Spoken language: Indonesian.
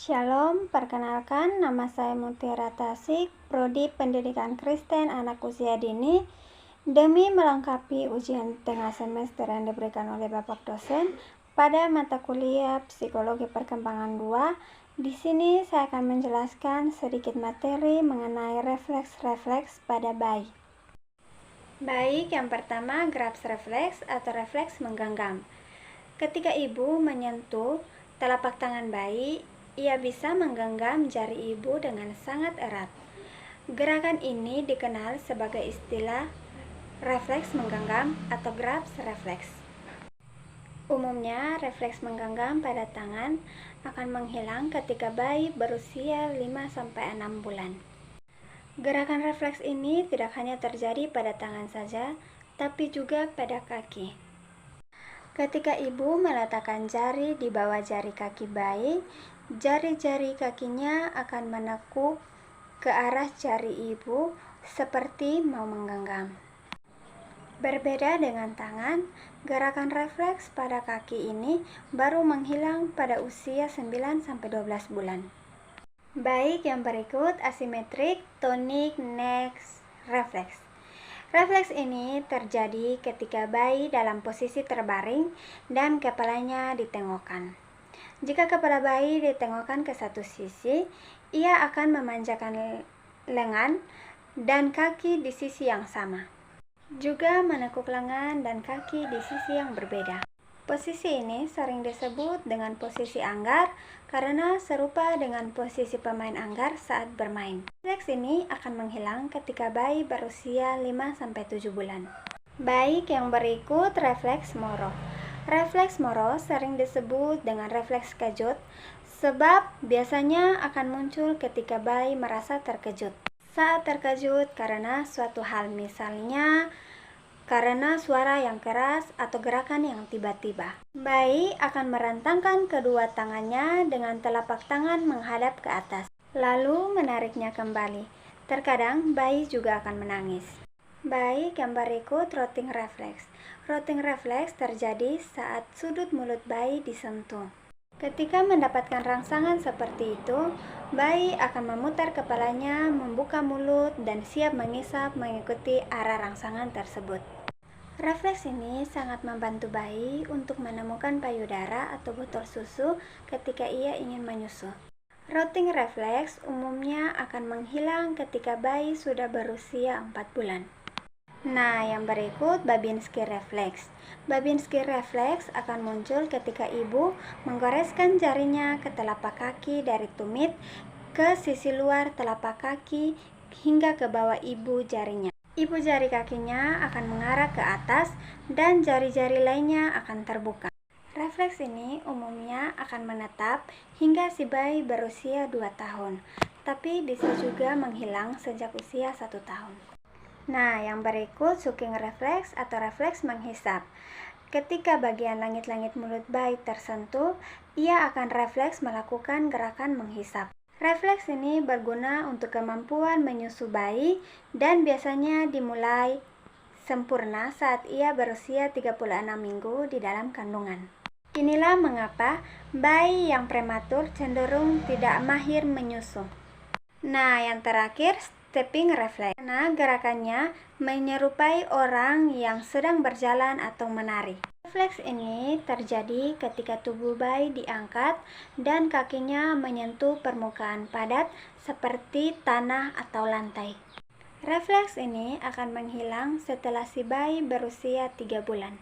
Shalom, perkenalkan nama saya Mutiara Tasik, Prodi Pendidikan Kristen Anak Usia Dini. Demi melengkapi ujian tengah semester yang diberikan oleh Bapak dosen pada mata kuliah Psikologi Perkembangan 2, di sini saya akan menjelaskan sedikit materi mengenai refleks-refleks pada bayi. Baik, yang pertama Grabs refleks atau refleks menggenggam. Ketika ibu menyentuh telapak tangan bayi, ia bisa menggenggam jari ibu dengan sangat erat. Gerakan ini dikenal sebagai istilah refleks menggenggam atau Grabs refleks. Umumnya, refleks menggenggam pada tangan akan menghilang ketika bayi berusia 5-6 bulan. Gerakan refleks ini tidak hanya terjadi pada tangan saja, tapi juga pada kaki. Ketika ibu meletakkan jari di bawah jari kaki bayi, jari-jari kakinya akan menekuk ke arah jari ibu seperti mau menggenggam. Berbeda dengan tangan, gerakan refleks pada kaki ini baru menghilang pada usia 9-12 bulan. Baik, yang berikut asimetrik tonic neck refleks. Refleks ini terjadi ketika bayi dalam posisi terbaring dan kepalanya ditengokkan. Jika kepala bayi ditengokkan ke satu sisi, ia akan memanjakan lengan dan kaki di sisi yang sama. Juga menekuk lengan dan kaki di sisi yang berbeda. Posisi ini sering disebut dengan posisi anggar karena serupa dengan posisi pemain anggar saat bermain. Refleks ini akan menghilang ketika bayi berusia 5-7 bulan. Baik, yang berikut refleks Moro. Refleks Moro sering disebut dengan refleks kejut sebab biasanya akan muncul ketika bayi merasa terkejut. Saat terkejut karena suatu hal, misalnya karena suara yang keras atau gerakan yang tiba-tiba. Bayi akan merentangkan kedua tangannya dengan telapak tangan menghadap ke atas, lalu menariknya kembali. Terkadang bayi juga akan menangis. Baik, yang berikut rotting refleks. Rotting refleks terjadi saat sudut mulut bayi disentuh. Ketika mendapatkan rangsangan seperti itu, bayi akan memutar kepalanya, membuka mulut, dan siap mengisap mengikuti arah rangsangan tersebut. Refleks ini sangat membantu bayi untuk menemukan payudara atau botol susu ketika ia ingin menyusu. Rotting refleks umumnya akan menghilang ketika bayi sudah berusia 4 bulan. Nah, yang berikut Babinski refleks. Babinski refleks akan muncul ketika ibu menggoreskan jarinya ke telapak kaki dari tumit ke sisi luar telapak kaki hingga ke bawah ibu jarinya. Ibu jari kakinya akan mengarah ke atas dan jari-jari lainnya akan terbuka. Refleks ini umumnya akan menetap hingga si bayi berusia 2 tahun, tapi bisa juga menghilang sejak usia 1 tahun. Nah, yang berikut sucking refleks atau refleks menghisap. Ketika bagian langit-langit mulut bayi tersentuh, ia akan refleks melakukan gerakan menghisap. Refleks ini berguna untuk kemampuan menyusu bayi dan biasanya dimulai sempurna saat ia berusia 36 minggu di dalam kandungan. Inilah mengapa bayi yang prematur cenderung tidak mahir menyusu. Nah, yang terakhir stepping refleks. Karena gerakannya menyerupai orang yang sedang berjalan atau menari. Refleks ini terjadi ketika tubuh bayi diangkat dan kakinya menyentuh permukaan padat seperti tanah atau lantai. Refleks ini akan menghilang setelah si bayi berusia 3 bulan.